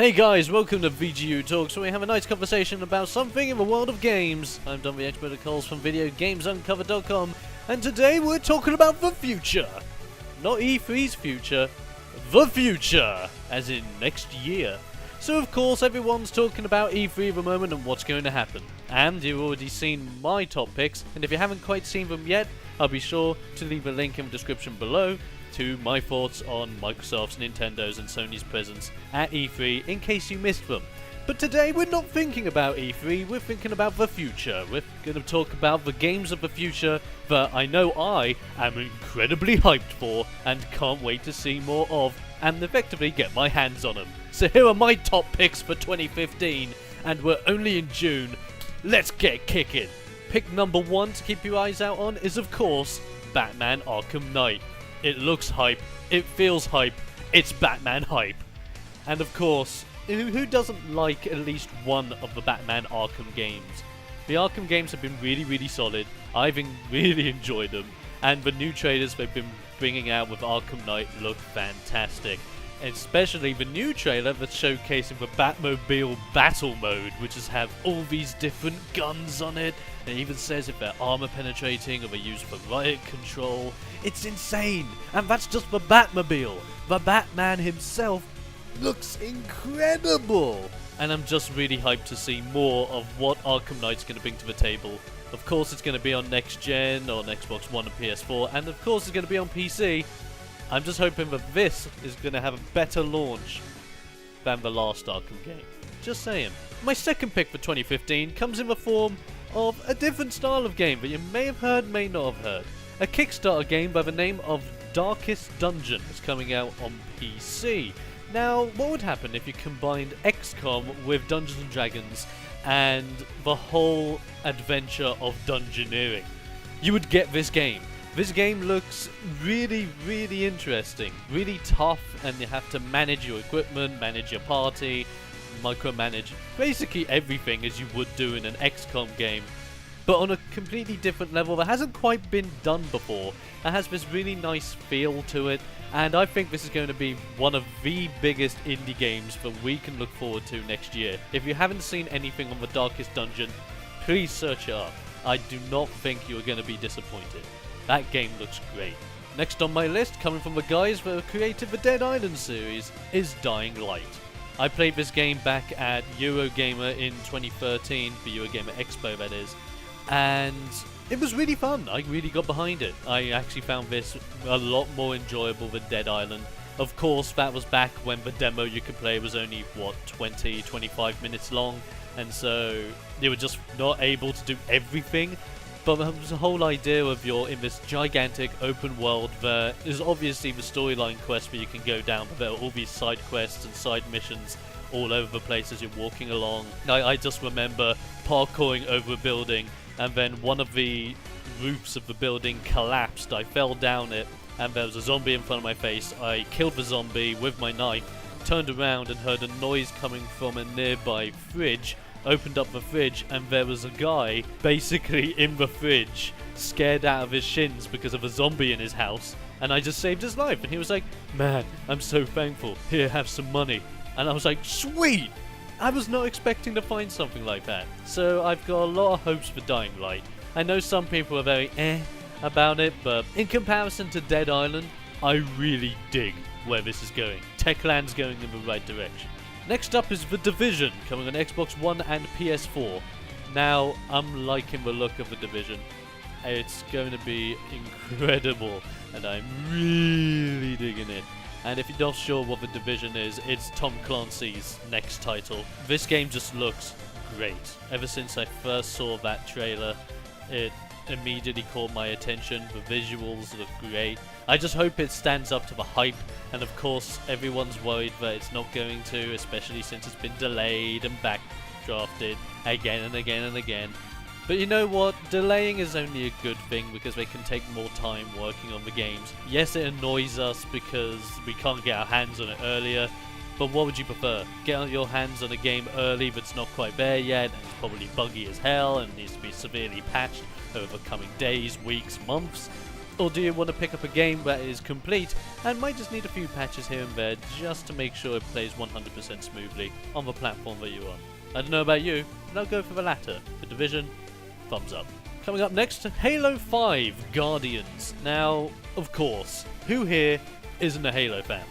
Hey guys, welcome to VGU Talks, where we have a nice conversation about something in the world of games. I'm Don the Expert of Coles from VideoGamesUncovered.com, and today we're talking about the future. Not E3's future, the future, as in next year. So of course everyone's talking about E3 at the moment and what's going to happen. And you've already seen my top picks, and if you haven't quite seen them yet, I'll be sure to leave a link in the description below to my thoughts on Microsoft's, Nintendo's and Sony's presence at E3 in case you missed them. But today we're not thinking about E3, we're thinking about the future. We're going to talk about the games of the future that I know I am incredibly hyped for and can't wait to see more of and effectively get my hands on them. So here are my top picks for 2015, and we're only in June. Let's get kicking. Pick number 1 to keep your eyes out on is of course Batman Arkham Knight. It looks hype, it feels hype, it's Batman hype. And of course, who doesn't like at least one of the Batman Arkham games? The Arkham games have been really solid, I've really enjoyed them, and the new trailers they've been bringing out with Arkham Knight look fantastic. Especially the new trailer that's showcasing the Batmobile battle mode, which has have all these different guns on it. It even says if they're armor penetrating or they're used for riot control. It's insane! And that's just the Batmobile. The Batman himself looks incredible! And I'm just really hyped to see more of what Arkham Knight's going to bring to the table. Of course it's going to be on next gen, on Xbox One and PS4, and of course it's going to be on PC. I'm just hoping that this is going to have a better launch than the last Arkham game. Just saying. My second pick for 2015 comes in the form of a different style of game that you may have heard, may not have heard. A Kickstarter game by the name of Darkest Dungeon is coming out on PC. Now, what would happen if you combined XCOM with Dungeons & Dragons and the whole adventure of dungeoneering? You would get this game. This game looks really interesting, really tough, and you have to manage your equipment, manage your party, micromanage basically everything as you would do in an XCOM game, but on a completely different level that hasn't quite been done before. It has this really nice feel to it, and I think this is going to be one of the biggest indie games that we can look forward to next year. If you haven't seen anything on the Darkest Dungeon, please search it up. I do not think you are going to be disappointed. That game looks great. Next on my list, coming from the guys that have created the Dead Island series, is Dying Light. I played this game back at Eurogamer in 2013, the Eurogamer Expo that is, and it was really fun. I really got behind it. I actually found this a lot more enjoyable than Dead Island. Of course, that was back when the demo you could play was only, 20-25 minutes long, and so you were just not able to do everything. But the whole idea of you're in this gigantic open world, there is obviously the storyline quest where you can go down, but there are all these side quests and side missions all over the place as you're walking along. I just remember parkouring over a building, and then one of the roofs of the building collapsed. I fell down it, and there was a zombie in front of my face. I killed the zombie with my knife, turned around and heard a noise coming from a nearby fridge. Opened up the fridge, and there was a guy basically in the fridge, scared out of his shins because of a zombie in his house, and I just saved his life. And he was like, "Man, I'm so thankful. Here, have some money." And I was like, "Sweet!" I was not expecting to find something like that. So I've got a lot of hopes for Dying Light. I know some people are very about it, but in comparison to Dead Island, I really dig where this is going. Techland's going in the right direction. Next up is The Division, coming on Xbox One and PS4. Now, I'm liking the look of The Division. It's going to be incredible, and I'm really digging it. And if you're not sure what The Division is, it's Tom Clancy's next title. This game just looks great. Ever since I first saw that trailer, it immediately caught my attention. The visuals look great. I just hope it stands up to the hype, and of course everyone's worried that it's not going to, especially since it's been delayed and backdrafted again and again and again. But you know what? Delaying is only a good thing because they can take more time working on the games. Yes, it annoys us because we can't get our hands on it earlier, but what would you prefer? Get your hands on a game early that's not quite there yet, and it's probably buggy as hell and needs to be severely patched over the coming days, weeks, months? Or do you want to pick up a game that is complete and might just need a few patches here and there just to make sure it plays 100% smoothly on the platform that you're on? I don't know about you, but I'll go for the latter. The Division, thumbs up. Coming up next, Halo 5 Guardians. Now, of course, who here isn't a Halo fan?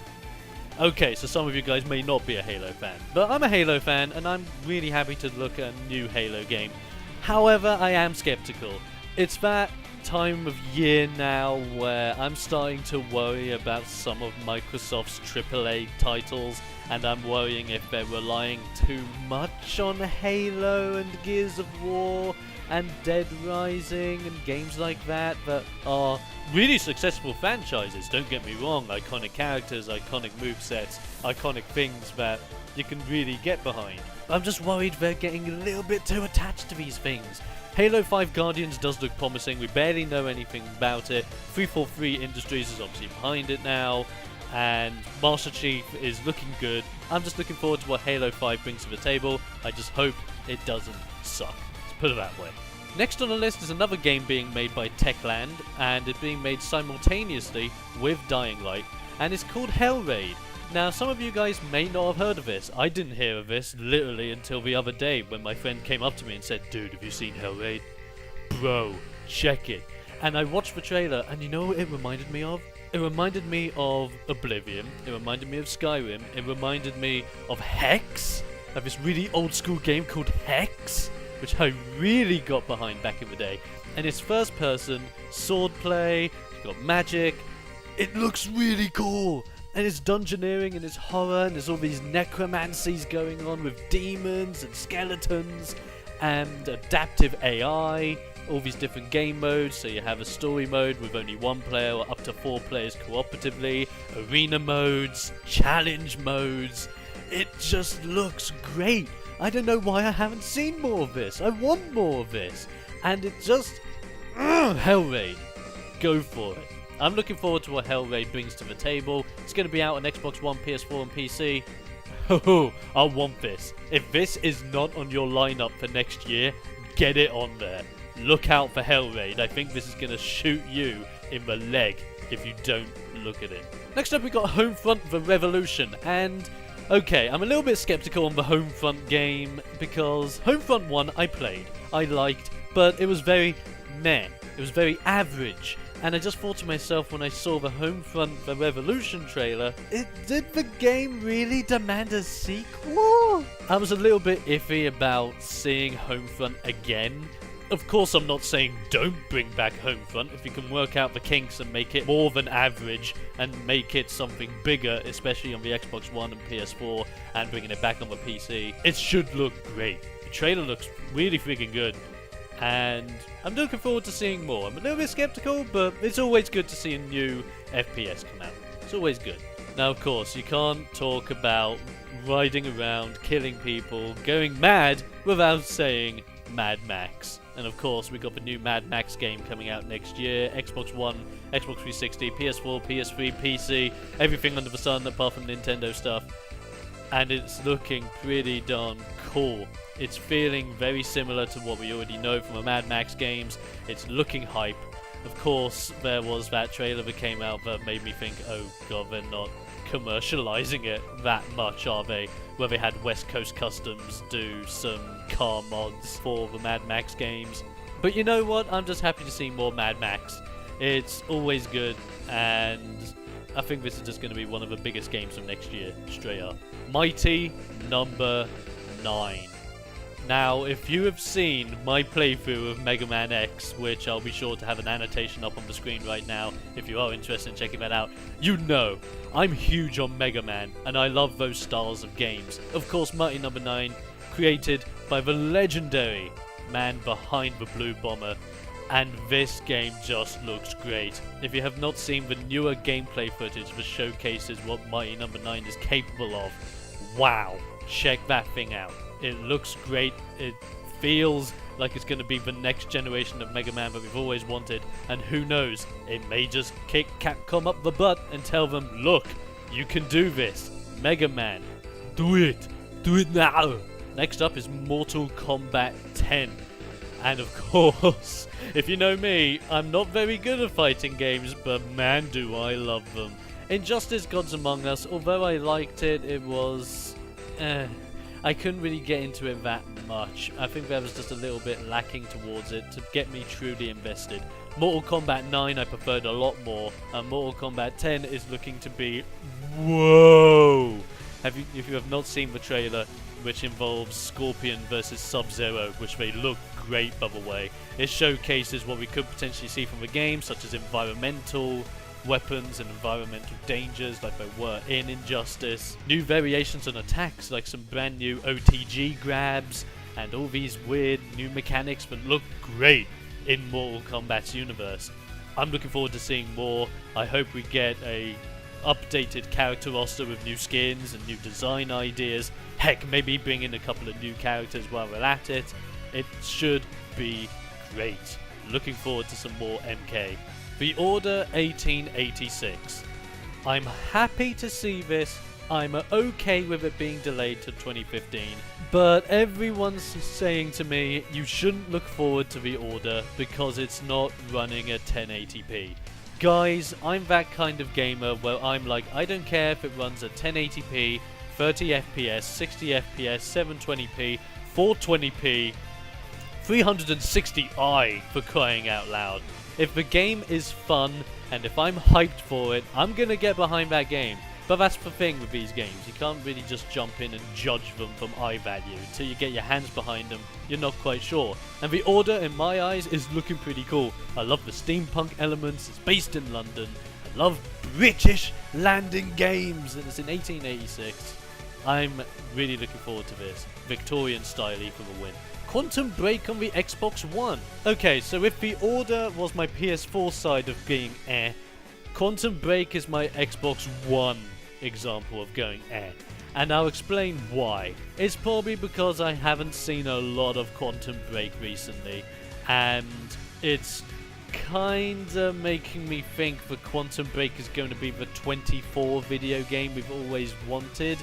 Okay, so some of you guys may not be a Halo fan, but I'm a Halo fan and I'm really happy to look at a new Halo game. However, I am skeptical. It's that time of year now where I'm starting to worry about some of Microsoft's AAA titles, and I'm worrying if they're relying too much on Halo and Gears of War and Dead Rising and games like that are really successful franchises, don't get me wrong, iconic characters, iconic movesets, iconic things that you can really get behind. I'm just worried they're getting a little bit too attached to these things. Halo 5 Guardians does look promising, we barely know anything about it. 343 Industries is obviously behind it now, and Master Chief is looking good. I'm just looking forward to what Halo 5 brings to the table. I just hope it doesn't suck, let's put it that way. Next on the list is another game being made by Techland, and it's being made simultaneously with Dying Light, and it's called Hellraid. Now, some of you guys may not have heard of this. I didn't hear of this literally until the other day when my friend came up to me and said, "Dude, have you seen Hellraid? Bro, check it." And I watched the trailer, and you know what it reminded me of? It reminded me of Oblivion, it reminded me of Skyrim, it reminded me of Hex, of this really old school game called Hex, which I really got behind back in the day. And it's first person, swordplay, you've got magic, it looks really cool. And it's dungeoneering and it's horror and there's all these necromancies going on with demons and skeletons and adaptive AI, all these different game modes. So you have a story mode with only one player or up to 4 players cooperatively, arena modes, challenge modes. It just looks great. I don't know why I haven't seen more of this. I want more of this. And it just... Hellraid. Go for it. I'm looking forward to what Hellraid brings to the table. It's going to be out on Xbox One, PS4 and PC. Oh, I want this. If this is not on your lineup for next year, get it on there. Look out for Hellraid. I think this is going to shoot you in the leg if you don't look at it. Next up we got Homefront The Revolution, and okay, I'm a little bit skeptical on the Homefront game because Homefront 1 I played, I liked, but it was very meh. It was very average. And I just thought to myself when I saw the Homefront The Revolution trailer, did the game really demand a sequel? I was a little bit iffy about seeing Homefront again. Of course I'm not saying don't bring back Homefront if you can work out the kinks and make it more than average and make it something bigger, especially on the Xbox One and PS4 and bringing it back on the PC. It should look great. The trailer looks really freaking good. And I'm looking forward to seeing more. I'm a little bit skeptical, but it's always good to see a new FPS come out. It's always good. Now, of course, you can't talk about riding around, killing people, going mad without saying Mad Max. And of course, we've got the new Mad Max game coming out next year. Xbox One, Xbox 360, PS4, PS3, PC, everything under the sun apart from Nintendo stuff. And it's looking pretty darn cool. It's feeling very similar to what we already know from the Mad Max games. It's looking hype. Of course, there was that trailer that came out that made me think, oh god, they're not commercializing it that much, are they? Where they had West Coast Customs do some car mods for the Mad Max games. But you know what? I'm just happy to see more Mad Max. It's always good, and I think this is just going to be one of the biggest games of next year, straight up. Mighty Number 9. Now, if you have seen my playthrough of Mega Man X, which I'll be sure to have an annotation up on the screen right now if you are interested in checking that out, you know I'm huge on Mega Man, and I love those styles of games. Of course, Mighty Number 9, created by the legendary man behind the Blue Bomber, and this game just looks great. If you have not seen the newer gameplay footage that showcases what Mighty Number 9 is capable of, wow, check that thing out. It looks great, it feels like it's going to be the next generation of Mega Man that we've always wanted, and who knows, it may just kick Capcom up the butt and tell them, look, you can do this, Mega Man, do it now. Next up is Mortal Kombat 10. And of course, if you know me, I'm not very good at fighting games, but man do I love them. Injustice Gods Among Us, although I liked it, it was... I couldn't really get into it that much. I think there was just a little bit lacking towards it to get me truly invested. Mortal Kombat 9 I preferred a lot more, and Mortal Kombat 10 is looking to be... whoa! If you have not seen the trailer, which involves Scorpion versus Sub-Zero, which they look great by the way, it showcases what we could potentially see from the game, such as environmental weapons and environmental dangers like there were in Injustice, new variations on attacks like some brand new OTG grabs, and all these weird new mechanics that look great in Mortal Kombat's universe. I'm looking forward to seeing more. I hope we get a updated character roster with new skins and new design ideas. Heck, maybe bring in a couple of new characters while we're at it. It should be great. Looking forward to some more MK. The Order 1886. I'm happy to see this. I'm okay with it being delayed to 2015. But everyone's saying to me, you shouldn't look forward to the Order because it's not running at 1080p. Guys, I'm that kind of gamer where I'm like, I don't care if it runs at 1080p, 30 FPS, 60 FPS, 720p, 420p, 360i for crying out loud. If the game is fun, and if I'm hyped for it, I'm gonna get behind that game. But that's the thing with these games, you can't really just jump in and judge them from eye value. Until you get your hands behind them, you're not quite sure. And the Order, in my eyes, is looking pretty cool. I love the steampunk elements, it's based in London. I love British landing games, and it's in 1886. I'm really looking forward to this. Victorian style for the win. Quantum Break on the Xbox One. Okay, so if the Order was my PS4 side of being Quantum Break is my Xbox One example of going and I'll explain why. It's probably because I haven't seen a lot of Quantum Break recently, and it's kinda making me think that Quantum Break is going to be the 24 video game we've always wanted,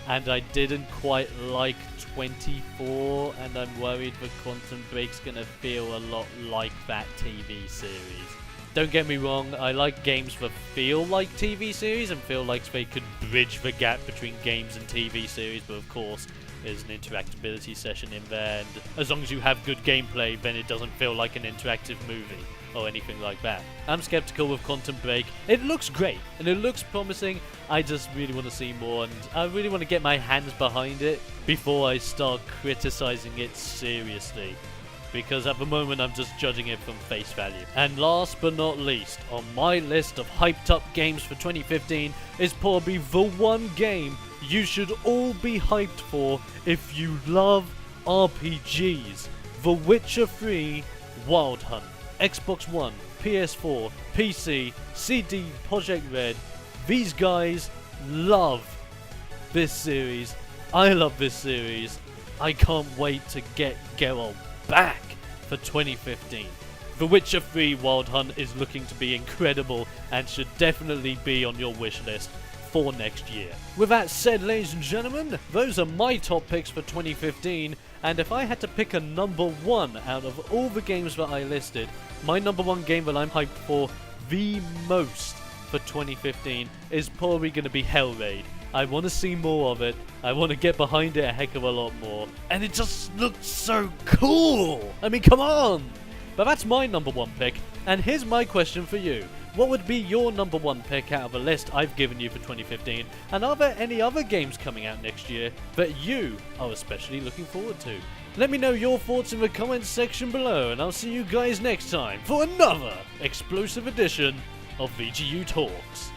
and I didn't quite like 24, and I'm worried that Quantum Break's gonna feel a lot like that TV series. Don't get me wrong, I like games that feel like TV series and feel like they could bridge the gap between games and TV series, but of course there's an interactability session in there, and as long as you have good gameplay, then it doesn't feel like an interactive movie or anything like that. I'm skeptical with Quantum Break. It looks great and it looks promising. I just really want to see more, and I really want to get my hands behind it before I start criticizing it seriously, because at the moment I'm just judging it from face value. And last but not least, on my list of hyped up games for 2015 is probably the one game you should all be hyped for if you love RPGs. The Witcher 3 Wild Hunt. Xbox One, PS4, PC, CD Projekt Red. These guys love this series. I love this series. I can't wait to get Geralt back for 2015. The Witcher 3 Wild Hunt is looking to be incredible and should definitely be on your wish list for next year. With that said, ladies and gentlemen, those are my top picks for 2015, and if I had to pick a number one out of all the games that I listed, my number one game that I'm hyped for the most for 2015 is probably going to be Hellraid. I want to see more of it, I want to get behind it a heck of a lot more, and it just looks so cool! I mean, come on! But that's my number one pick, and here's my question for you. What would be your number one pick out of the list I've given you for 2015? And are there any other games coming out next year that you are especially looking forward to? Let me know your thoughts in the comments section below, and I'll see you guys next time for another explosive edition of VGU Talks.